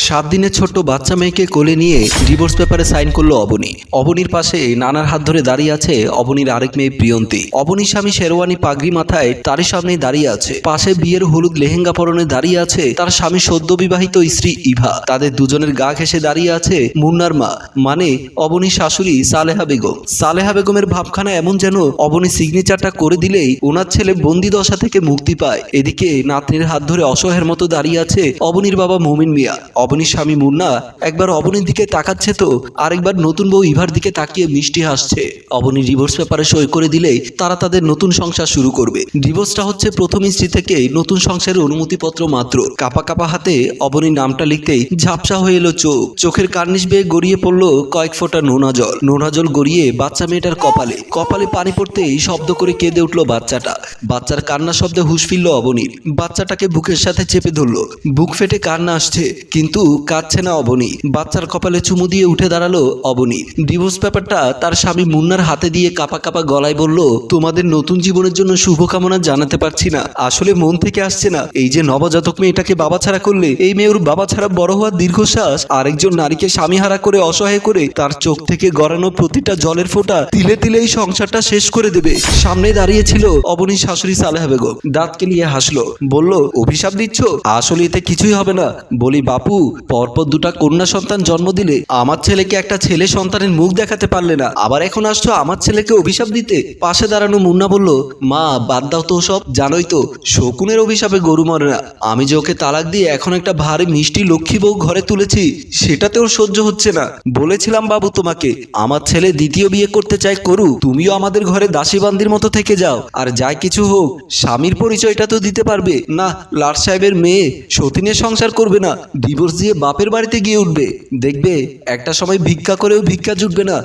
7 দিনের ছোট্ট বাচ্চা মেয়েকে কোলে নিয়ে ডিভোর্স পেপারে সাইন করলো অবনী। অবনীর পাশে নানার হাত ধরে দাঁড়িয়ে আছে অবনীর আরেক মেয়ে প্রিয়ন্তী। অবনীর স্বামী শেরওয়ানি পাগড়ি মাথায় তারই সামনেই দাঁড়িয়ে আছে। পাশে বিয়ের হলুদ লেহেঙ্গা পরনে দাঁড়িয়ে আছে তার স্বামী সদ্য বিবাহিত স্ত্রী ইভা। তাদের দুজনের গা ঘেঁষে দাঁড়িয়ে আছে মুন্নার মা, মানে অবনীর শাশুড়ি সালেহা বেগম। সালেহা বেগমের ভাবখানা এমন যেন অবনী সিগনেচারটা করে দিলেই ওনার ছেলে বন্দি দশা থেকে মুক্তি পায়। এদিকে নাতনির হাত ধরে অসহায়ের মতো দাঁড়িয়ে আছে অবনীর বাবা মুমিন মিয়া। অবনীর স্বামী মুন্না একবার অবনীর দিকে তাকাচ্ছে তো আরেকবার নতুন বউ ইভার দিকে তাকিয়ে মিষ্টি হাসছে। অবনী ডিভোর্স পেপারে সই করে দিলেই তারা তাদের নতুন সংসার শুরু করবে। ডিভোর্সটা হচ্ছে প্রথম স্ত্রী থেকে নতুন সংসারের অনুমতিপত্র মাত্র। কাপা কাপা হাতে অবনীর নামটা লিখতেই ঝাপসা হয়ে এলো চোখ। চোখের কার্নিশ বেয়ে গড়িয়ে পড়লো কয়েক ফোঁটা নোনা জল। নোনা জল গড়িয়ে বাচ্চা মেয়েটার কপালে। কপালে পানি পড়তেই শব্দ করে কেঁদে উঠলো বাচ্চাটা। বাচ্চার কান্না শব্দে হুঁশ ফিরল অবনীর। বাচ্চাটাকে বুকের সাথে চেপে ধরলো। বুক ফেটে কান্না আসছে কিন্তু কাঁদছে না অবনী। বাচ্চার কপালে চুমু দিয়ে উঠে দাঁড়ালো অবনী। ডিভোর্স পেপারটা তার স্বামী মুন্নার হাতে দিয়ে কাপা কাপা গলায় বলল, তোমাদের নতুন জীবনের জন্য শুভকামনা জানাতে পারছি না, আসলে মন থেকে আসছে না। এই যে নবজাতক মেয়েটাকে বাবা ছাড়া করলে, এই মেয়ে ওর বাবা ছাড়া বড় হওয়ার দীর্ঘশ্বাস, আরেকজন নারীকে স্বামী হারা করে অসহায় করে তার চোখ থেকে গড়ানো প্রতিটা জলের ফোঁটা তিলে তিলে এই সংসারটা শেষ করে দেবে। সামনে দাঁড়িয়ে ছিল অবনীর শাশুড়ি সালেহা বেগম। দাঁত কেলিয়ে হাসলো, বলল, অভিশাপ দিচ্ছ? আসলে এতে কিছুই হবে না। বলি বাপু, পরপর দুটা কন্যা সন্তান জন্ম দিলে আমার ছেলেকে একটা ছেলে সন্তানের মুখ দেখাতে পারলে না, আবার এখন আসছো আমার ছেলেকে অভিশাপ দিতে। পাশে দাঁড়ানো মুন্না বলল, মা বাদ দাও তো সব, জানোই তো শকুনের অভিশাপে গরু মরে না। আমি যে ওকে তালাক দিয়ে এখন একটা ভারী মিষ্টি লক্ষ্মী বউ ঘরে তুলেছি, সেটাতে ওর সহ্য হচ্ছে না। বলেছিলাম বাবু তোমাকে, আমার ছেলে দ্বিতীয় বিয়ে করতে চাই করুক, তুমিও আমাদের ঘরে দাসীবান্দির মতো থেকে যাও, আর যাই কিছু হোক স্বামীর পরিচয়টা তো দিতে পারবে না। লাট সাহেবের মেয়ে সতীনের সংসার করবে না, ডিভোর্স দিয়ে বাপের বাড়িতে গিয়ে উঠবে, দেখবে একটা সময় ভিক্ষা করেও ভিক্ষা জুটবে না।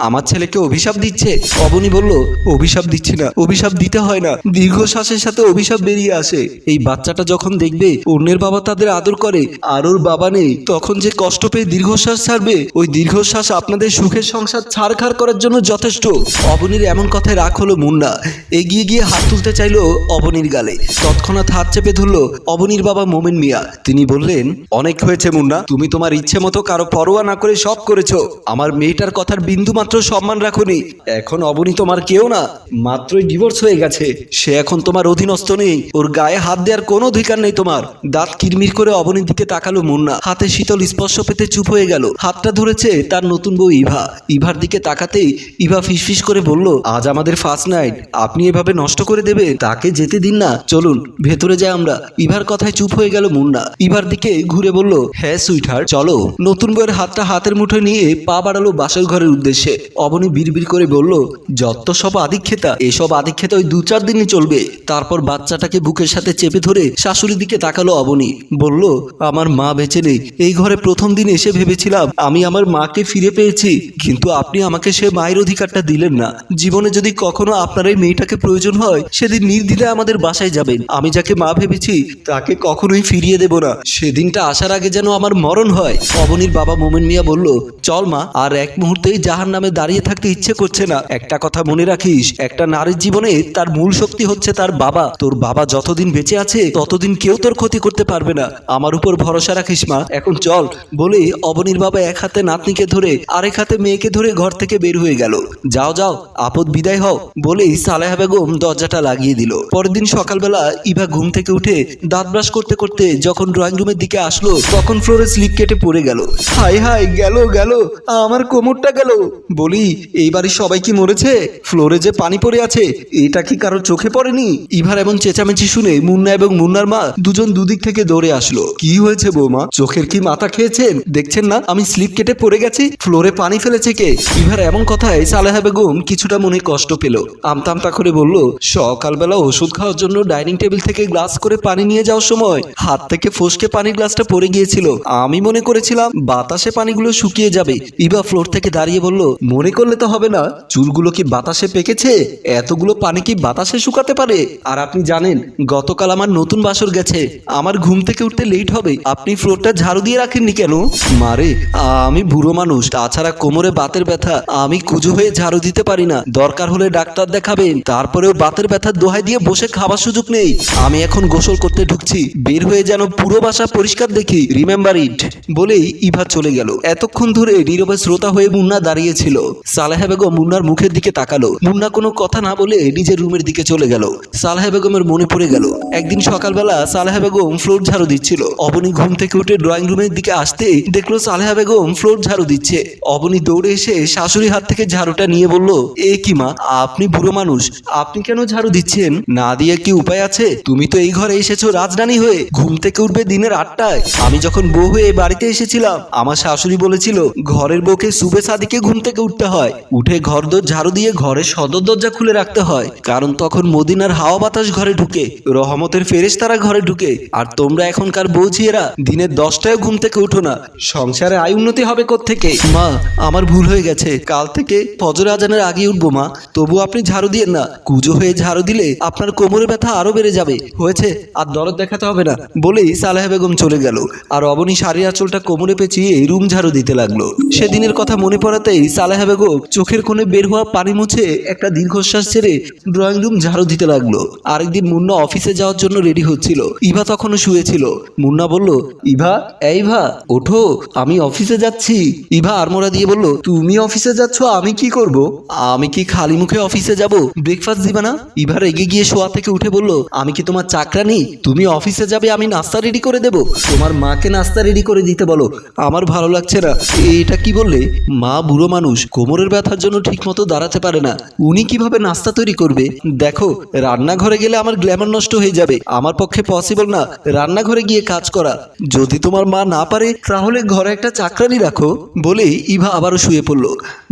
আমার ছেলেকে অভিশাপ দিচ্ছে। অবনী বলল, অভিশাপ দিচ্ছি না, অভিশাপ দিতে হয় না, দীর্ঘশ্বাসের সাথে অভিশাপ বেরিয়ে আসে। এই বাচ্চাটা যখন দেখবে অন্যের বাবা তাদের আদর করে আর ওর বাবা নেই, তখন যে কষ্ট পেয়ে দীর্ঘশ্বাস ছাড়বে, ওই দীর্ঘশ্বাস আপনাদের সুখের সংসার ছাড়খাড় করার জন্য যথেষ্ট। অবনীর এমন কথায় রাগ হলো মুন্না। এগিয়ে গিয়ে হাত তুলতে চাইলো অবনীর গালে, তৎক্ষণাৎ হাত চেপে ধরলো অবনীর বাবা মোমেন মিয়া। তিনি বললেন, অনেক হয়েছে মুন্না, তুমি তোমার ইচ্ছে মতো কারো পরোয়া না করে সব করেছো। আমার মেয়েটার কথার বিন্দু মাত্র সম্মান রাখোনি। এখন অবনী তোমার কেউ না, মাত্রই ডিভোর্স হয়ে গেছে, সে এখন তোমার অধীনস্থ নেই, ওর গায়ে হাত দেওয়ার কোনো অধিকার নেই তোমার। দাঁত কিরমির করে অবনীর দিকে তাকালো মুন্না। হাতে শীতল স্পর্শ পেতে চুপ হয়ে গেল। হাতটা ধরেছে তার নতুন বউ ইভা। ইভার দিকে তাকাতেই ইভা ফিসফিস করে বলল, আজ আমাদের ফার্স্ট নাইট, আপনি এভাবে নষ্ট করে দেবে? তাকে যেতে দিন না, চলুন ভেতরে যাই আমরা। ইভার কথায় চুপ হয়ে গেল মুন্না। ইভার দিকে ঘুরে বলল, হ্যাঁ সুইটহার্ট চলো। নতুন বউয়ের হাতটা হাতের মুঠোয় নিয়ে পা বাড়ালো বাসর ঘরের উদ্দেশ্যে। অবনী বিড়বিড় করে বলল, যত সব আদিক্ষেতা, এসব আদিক্ষেতা ওই 2-4 দিনই চলবে। তারপর বাচ্চাটাকে বুকের সাথে চেপে ধরে শাশুড়ির দিকে তাকালো অবনী। বলল, আমার মা বেঁচে নেই। এই ঘরে প্রথম দিন এসে ভেবেছিলাম আমি আমার মাকে ফিরে পেয়েছি, কিন্তু আপনি আমাকে সে মায়ের অধিকারটা দিলেন না। জীবনে যদি কখনো আপনার এই মেয়েটাকে প্রয়োজন হয়, সেদিন নির্দ্বিধায় আমাদের বাসায় যাবেন। আমি যাকে মা ভেবেছি তাকে কখনোই ফিরিয়ে দেব না। সেদিনটা আসার আগে যেন আমার মরণ হয়। অবনীর বাবা মোমেন মিয়া বলল, চল মা, আর এক মুহূর্তেই জাহান নামে দাঁড়িয়ে থাকতে ইচ্ছে করছে না। একটা কথা মনে রাখিস, একটা নারীর জীবনে তার মূল শক্তি হচ্ছে তার বাবা। তোর বাবা যতদিন বেঁচে আছে ততদিন কেউ তোর ক্ষতি করতে পারবে না। আমার উপর ভরসা রাখিস মা, এখন চল। বলে অবনীর বাবা এক হাতে নাতনিকে ধরে আরেক হাতে মেয়েকে ধরে ঘর থেকে বের হয়ে গেল। যাও যাও, আপদ বিদায় হও বলেই সালেহা বেগম দরজাটা লাগিয়ে দিল। পরের দিন সকালবেলা ইভা ঘুম থেকে উঠে দাঁত ব্রাশ করতে করতে যখন ড্রয়িং রুমের দিকে আসলো, তখন ফ্লোরে স্লিপ কেটে পড়ে গেল। হাই হাই, গেল গেল, আমার কোমরটা গেল। বলি, এই বাড়ির সবাই কি মরেছে? ফ্লোরে যে পানি পড়ে আছে, এটা কি কারো চোখে পড়েনি? ইভার এমন চেঁচামেচি শুনে মুন্না এবং মুন্নার মা দুজন দুদিক থেকে দৌড়ে আসলো। কি হয়েছে বৌমা, চোখের কি মাথা খেয়েছেন? দেখছেন না আমি স্লিপ কেটে পড়ে গেছি, ফ্লোরে পানি ফেলেছে কে? ইভার এমন কথায় সালেহা বেগম কিছুটা মনে কষ্ট পেল। আমতা আমতা করে বলল, সকালবেলা ওষুধ খাওয়ার জন্য ডাইনিং টেবিল থেকে গ্লাস করে পানি নিয়ে যাওয়ার সময় হাত থেকে ফসকে পানির গ্লাসটা পড়ে গিয়েছিল। আমি মনে করেছিলাম বাতাসে পানিগুলো শুকিয়ে যাবে। ইভা ফ্লোর থেকে দাঁড়িয়ে বলল, মনে করলে তো হবে না, চুলগুলো কি বাতাসে পেকেছে? এতগুলো পানি কি বাতাসে শুকাতে পারে? আর আপনি জানেন গতকাল আমার নতুন বাসর গেছে, আমার ঘুম থেকে উঠতে লেট হবে, আপনি ফ্লোরটা ঝাড়ু দিয়ে রাখেননি কেন? মারে, আমি বুড়ো মানুষ, তাছাড়া কোমরে বাতের ব্যথা, আমি কুজো হয়ে ঝাড়ু দিতে পারি না। দরকার হলে ডাক্তার দেখাবেন, তারপরেও বাতের ব্যথার দোহাই দিয়ে বসে খাবার সুযোগ নেই। আমি এখন গোসল করতে ঢুকছি, বের হয়ে যেন পুরো বাসা পরিষ্কার দেখি। রিমেম্বার ইট বলেই ইভা চলে গেল। এতক্ষণ ধরে নীরবে শ্রোতা হয়ে মুন্না দাঁড়িয়েছিল। সালেহা বেগম মুন্নার মুখের দিকে তাকালো। মুন্না কোনো কথা না বলে নিজের রুমের দিকে চলে গেল। সালেহা বেগমের মনে পড়ে গেল একদিন সকালবেলা সালেহা বেগম ফ্লোর ঝাড়ু দিচ্ছিল। অবনী ঘুম থেকে উঠে ড্রয়িং রুমের দিকে আসতেই দেখলো সালেহা বেগম ফ্লোর ঝাড়ু দিচ্ছে। অবনী দৌড়ে এসে শাশুড়ির হাত থেকে ঝাড়ুটা নিয়ে বলল, এ কি মা, আপনি বুড়ো মানুষ, আপনি কেন ঝাড়ু দিচ্ছেন? না দিয়ে কি উপায় আছে? তুমি তো এই ঘরে এসেছো রাজরানী হয়ে, ঘুম থেকে উঠবে দিনের 8টায়। আমি যখন বউ হয়ে বাড়িতে এসেছিলাম আমার শাশুড়ি বলেছিল ঘরের বউকে সুবে সাদিকে ঘুম থেকে উঠতে হয়, উঠে ঘর দর ঝাড়ু দিয়ে ঘরের সদর দরজা খুলে রাখতে হয়, কারণ তখন মদিনার হাওয়া বাতাস ঘরে ঢুকে, রহমতের ফেরেশতারা ঘরে ঢুকে। আর তোমরা এখনকার বউঝিয়েরা দিনের 10টায় ঘুম থেকে উঠো না, সংসারে আয় উন্নতি হবে কোত্থেকে? মা আমার ভুল হয়ে গেছে, কাল থেকে ফজর আজানের আগে উঠবো মা, তবু আপনি ঝাড়ু দিয়েন না, কুজো হয়ে ঝাড়ু দিলে আপনার কোমরের ব্যথা আরো বেড়ে যাবে। হয়েছে, আর দরদ দেখাতে হবে না বলেই সালেহা বেগম চলে গেল। আর অবনী শাড়ির আঁচলটা কোমরে পেঁচিয়ে রুম ঝাড়ু দিতে লাগলো। সেদিনের কথা মনে পড়াতেই সালেহা বেগম চোখের কোণে বের হওয়া পানি মুছে একটা দীর্ঘশ্বাস ছেড়ে ড্রয়িং রুম ঝাড়ু দিতে লাগলো। আরেকদিন মুন্না অফিসে যাওয়ার জন্য রেডি হচ্ছিল। ইভা তখনও শুয়েছিল। মুন্না বলল, ইভা, ইভা ওঠো, আমি অফিসে যাচ্ছি। ইভা আড়মোড়া দিয়ে বলল, তুমি অফিসে যাচ্ছ, আমি কি করব? আমি কি খালি মুখে অফিসে যাব? ব্রেকফাস্ট দিবা না? ইভা রেগে গিয়ে শোয়া থেকে উঠে বলল, আমি কি তোমার চাকরানি? তুমি অফিসে যাবে, আমি নাস্তা রেডি করে দেব? তোমার মাকে নাস্তা রেডি করে দিতে বলো, আমার ভালো লাগছে না। এটা কি বললে? মা বুড়ো মানুষ, কোমরের ব্যথার জন্য ঠিক মতো দাঁড়াতে পারে না, উনি কিভাবে নাস্তা তৈরি করবে? দেখো রান্নাঘরে গেলে আমার গ্ল্যামার নষ্ট হয়ে যাবে, আমার পক্ষে পসিবল না রান্নাঘরে গিয়ে কাজ করা। যদি তোমার মা না পারে তাহলে ঘরে একটা চাকরানি রাখো বলেই ইভা আবারও শুয়ে পড়ল।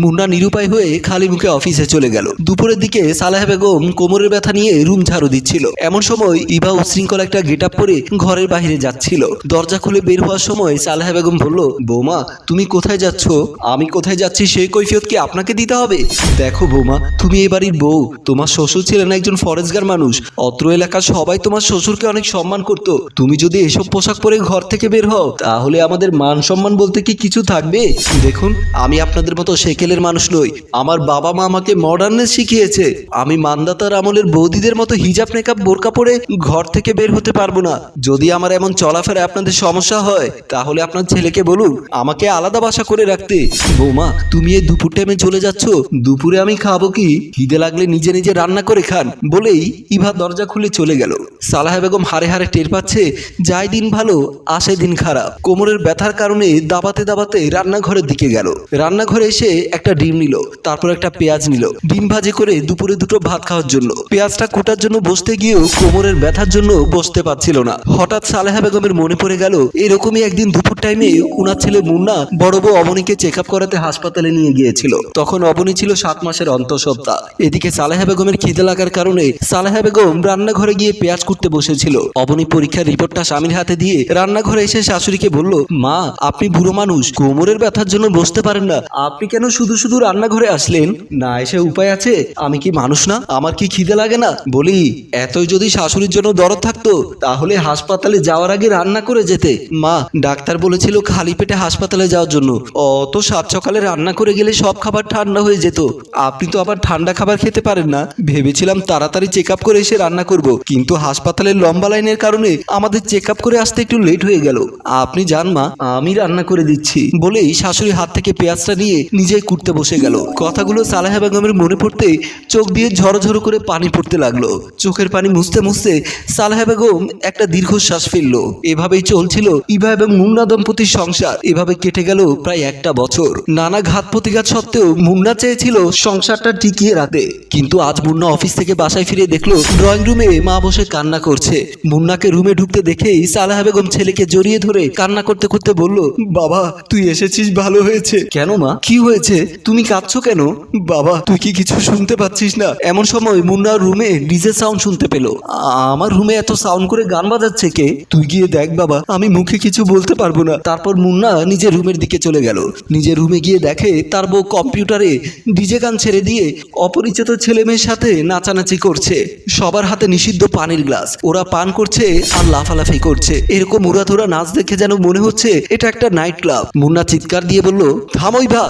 মুন্না নিরুপায় হয়ে খালি মুখে অফিসে চলে গেল। দুপুরের দিকে সালেহা বেগম কোমরের ব্যথা নিয়ে রুম ঝাড়ু দিচ্ছিল। এমন সময় ইভা উশৃঙ্খল একটা গেটআপ পরে ঘরের বাইরে যাচ্ছিল। দরজা খুলে বের হওয়ার সময় সালেহা বেগম বলল, বৌমা তুমি কোথায় যাচ্ছ? আমি কোথায় যাচ্ছি সেই কৈফিয়ত কি আপনাকে দিতে হবে? দেখো বৌমা, তুমি এই বাড়ির বউ, তোমার শ্বশুর ছিলেন একজন ফরেস্টগার মানুষ, অত্র এলাকার সবাই তোমার শ্বশুরকে অনেক সম্মান করত। তুমি যদি এসব পোশাক পরে ঘর থেকে বের হও তাহলে আমাদের মান সম্মান বলতে কি কিছু থাকবে? দেখুন আমি আপনাদের মতো সেকেলের মানুষ নই, আমার বাবা মা আমাকে মডার্নেস শিখিয়েছে। আমি মানদাতার আমলের বৌদিদের মতো হিজাব মেকআপ বোরকা পরে ঘর থেকে বের হতে পারবো না। যদি আমার এমন চলাফেরা আপনাদের সমস্যা হয় তাহলে আপনার ছেলেকে বলুন আমাকে আলাদা বাসা করে রাখতে। বৌমা তুমি এই দুপুর টাইমে চলে যাচ্ছ, দুপুরে আমি খাবো কি? খিদে লাগলে নিজে নিজে রান্না করে খান বলেই ইভা দরজা খুলে চলে গেল। সালেহা বেগম হারে হারে টের পাচ্ছে যায় দিন ভালো আসে দিন খারাপ। কোমরের ব্যথার কারণে দাবাতে দাবাতে রান্নাঘরের দিকে গেল। রান্নাঘরে এসে একটা ডিম নিল, তারপর একটা পেঁয়াজ নিল, ডিম ভাজি করে দুপুরে দুটো ভাত খাওয়ার জন্য। পেঁয়াজটা কোটার জন্য বসতে গিয়েও কোমরের ব্যথার জন্য বসতে পারছিল না। হঠাৎ সালেহা বেগমের মনে পড়ে গেল এরকমই একদিন দুপুর টাইমে উনার ছেলে মুন্না বড় বউ অবনীকে চেক আপ করাতে হাসপাতালে নিয়ে গিয়েছিল। তখন অবনী ছিল 7 মাসের অন্তঃসত্ত্বা। এদিকে সালেহা বেগমের খিদে লাগার কারণে সালেহা বেগম রান্নাঘরে গিয়ে পেঁয়াজ কুটতে বসেছিল। অবনী পরীক্ষার রিপোর্টটা স্বামীর হাতে দিয়ে রান্নাঘরে এসে শাশুড়িকে বলল, মা আপনি বুড়ো মানুষ, কোমরের ব্যথার জন্য বসতে পারেন না, আপনি কেন শুধু শুধু রান্নাঘরে আসলেন? না এসে উপায় আছে? আমি কি মানুষ না? আমার কি খিদে লাগে না? বলি এতই যদি শাশুড়ির জন্য দরদ থাকতো তাহলে হাসপাতালে যাওয়ার আগে রান্না করে যেতে। মা ডাক্তার বলেছিল খালি পেটে হাসপাতালে যাওয়ার জন্য, অত সাত সকালে রান্না করে গেলে সব খাবার ঠান্ডা হয়ে যেত। আপনি তো আবার ঠান্ডা খাবার খেতে পারেন না। ভেবেছিলাম তাড়াতাড়ি চেক আপ করে এসে রান্না করব, কিন্তু হাসপাতালের লম্বা লাইনের কারণে আমাদের চেক আপ করে আসতে একটু লেট হয়ে গেল। আপনি জান মা, আমি রান্না করে দিচ্ছি বলেই শাশুড়ির হাত থেকে পেঁয়াজটা নিয়ে নিজেই কুটতে বসে গেল। কথাগুলো সালেহা বেগমের মনে পড়তে চোখ দিয়ে ঝরঝর করে পানি পড়তে লাগলো। চোখের পানি মুছতে মুছতে সালেহা বেগম একটা দীর্ঘশ্বাস ফেললো। এভাবেই চলছিল ইভা এবং মুন্না দম্পতির সংসার। এভাবে কেটে গেল প্রায় 1টা বছর। নানা ঘাত প্রতিঘাত সত্ত্বেও মুন্না চেয়েছিল সংসারটা টিকিয়ে রাখতে, কিন্তু আজ মুন্না অফিস থেকে বাসায় ফিরে দেখলো ড্রয়িং রুমে মা বসে কান্না করছে। মুন্নাকে রুমে ঢুকতে দেখেই সালেহা বেগম ছেলেকে জড়িয়ে ধরে কান্না করতে করতে বলল, বাবা তুই এসেছিস ভালো হয়েছে। কেন মা, কি হয়েছে? তুমি কাঁদছো কেন? বাবা তুই কি কিছু শুনতে পাচ্ছিস না? এমন সময় মুন্নার রুমে ডিজে সাউন্ড শুনতে পেল। আমার রুমে এত সাউন্ড করে গান বাজাচ্ছে কে? তুই গিয়ে দেখ বাবা, আমি মুখে কিছু বলতে পারবো না। তারপর মুন্না নিজের রুমের দিকে চলে গেল। নিজের রুমে গিয়ে দেখে তার বউ কম্পিউটারে ডিজে গান ছেড়ে দিয়ে অপরিচিত ছেলে মেয়ের সাথে নাচানাচি করছে। সবার হাতে নিষিদ্ধ পানির গ্লাস, ওরা পান করছে আর লাফালাফি করছে। এরকম উড়াধুরা নাচ দেখে যেন মনে হচ্ছে এটা একটা নাইট ক্লাব। মুন্না চিৎকার দিয়ে বলল, থামোই ভা,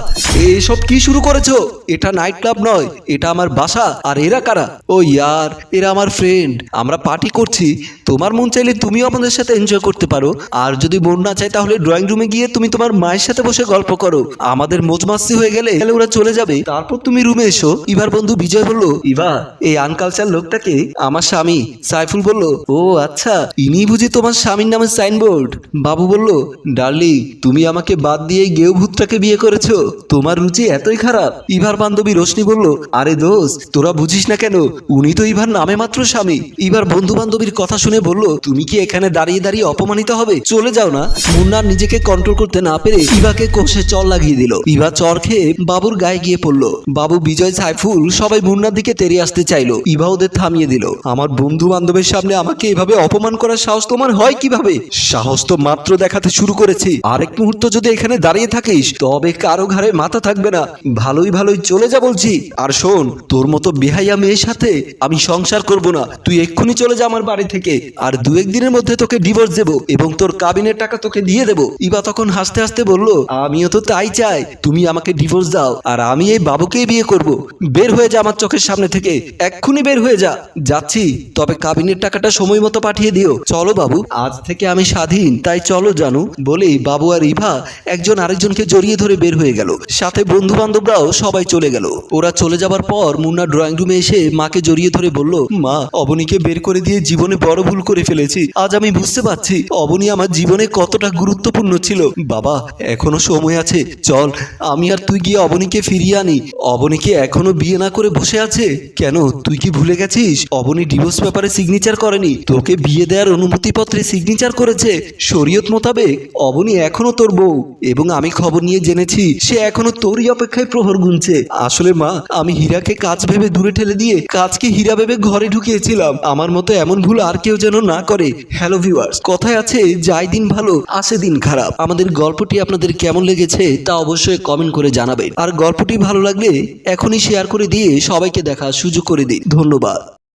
এসব কি শুরু করেছো? এটা নাইট ক্লাব নয়, এটা আমার বাসা। আর এরা কারা? ও ইয়ার, এরা আমার ফ্রেন্ড, আমরা পার্টি করছি। তোমার মন চাইলে তুমিও আমাদের সাথে এনজয় করতে পারো। আর যদি মন না চায় তাহলে ড্রয়িং রুমে গিয়ে তুমি তোমার মায়ের সাথে বসে গল্প করো। আমাদের মোজমাস্তি হয়ে গেলে ওরা চলে যাবে, তারপর তুমি রুমে এসো। ইভার বন্ধু বিজয় বলল, ইভা এই আনকালচার লোকটাকে আমার স্বামী। সাইফুল বলল, ও আচ্ছা, ইনি বুঝি তোমার স্বামীর নামে সাইনবোর্ড। বাবু বলল, ডার্লিং তুমি আমাকে বাদ দিয়ে গেও ভূতটাকে বিয়ে করেছো, তোমার রুচি এতই খারাপ। ইভার বান্ধবী রোশনি বলল, আরে দোস্ত তোরা বুঝিস না কেন, উনি তো ইভার নামে মাত্র স্বামী। ইভার বন্ধু বান্ধবীর কথা শুনে বলল, তুমি কি এখানে দাঁড়িয়ে দাঁড়িয়ে অপমানিত হবে, চলে যাও না। মুন্নার নিজেকে কন্ট্রোল করতে না পেরে ইভাকে কষে চর লাগিয়ে দিল। ইভা চর খেয়ে বাবুর গায়ে গিয়ে পড়ল। বাবু, বিজয়, সাইফুল সবাই মুন্নার দিকে তেড়ে আসতে চাইলো। ইভা ওদের থামিয়ে দিল। আমার বন্ধু বান্ধবের সামনে আমাকে এভাবে অপমান করার সাহস তোমার হয় কিভাবে? সাহস তো মাত্র দেখাতে শুরু করেছি, আরেক মুহূর্ত যদি এখানে দাঁড়িয়ে থাকিস তবে কারো ঘাড়ে মাথা থাকবে না। ভালোই ভালোই চলে যা বলছি। আর শোন, তোর মতো বেহাইয়া মেয়ের সাথে আমি সংসার করব না, তুই এক্ষুনি চলে যা আমার বাড়ি থেকে। আর দু একদিনের মধ্যে তোকে ডিভোর্স দেবো এবং তোর কাবিনের টাকা তোকে দিয়ে দেবো। ইভা তখন হাসতে হাসতে বলল, আমিও তো তাই চাই, তুমি আমাকে ডিভোর্স দাও আর আমি এই বাবুকেই বিয়ে করব। বের হয়ে যা আমার চোখের সামনে থেকে, এক্ষুনি বের হয়ে যা। যাচ্ছি, তবে কাবিনের টাকাটা সময় মতো পাঠিয়ে দিও। চলো বাবু, আজ থেকে আমি স্বাধীন, তাই চলো জানু। বলেই বাবু আর ইভা একজন আরেকজনকে জড়িয়ে ধরে বের হয়ে গেল। সাথে বন্ধু বান্ধবরাও সবাই চলে গেল। ওরা চলে যাবার পর মুন্না ড্রয়িং রুমে এসে মাকে জড়িয়ে ধরে বলল, মা, অবনীকে বের করে দিয়ে জীবনে বড় ভুল করে ফেলেছি। আজ আমি বুঝতে পারছি অবনী আমার জীবনে কতটা গুরুত্বপূর্ণ ছিল। বাবা, এখনো সময় আছে, চল আমি আর তুই গিয়ে অবনীকে ফিরিয়ে আনি। অবনীকে এখনো বিয়ে না করে বসে আছে কেন? তুই কি ভুলে গেছিস অবনী ডিভোর্স পেপারে সিগনেচার করেনি, তোকে বিয়ে দেওয়ার অনুমতি পত্রে সিগনেচার করেছে। শরীয়ত মোতাবেক অবনী এখনো তোর বউ, এবং আমি খবর নিয়ে জেনেছি সে এখনো তোরই অপেক্ষায় প্রহর গুনছে। আসলে মা, আমি হীরাকে কাজ ভেবে দূরে ঠেলে দিয়ে কাজকে হীরা ভেবে ঘরে ঢুকিয়েছিলাম। আমার মতো এমন ভুল আর কেউ যেন না করে। হ্যালো ভিউয়ার্স, কথায় আছে যাই দিন ভালো আসে দিন খারাপ। আমাদের গল্পটি আপনাদের কেমন লেগেছে তা অবশ্যই কমেন্ট করে জানাবেন। আর গল্পটি ভালো লাগলে এখনই শেয়ার করে দিয়ে সবাইকে দেখার সুযোগ করে দিন। ধন্যবাদ।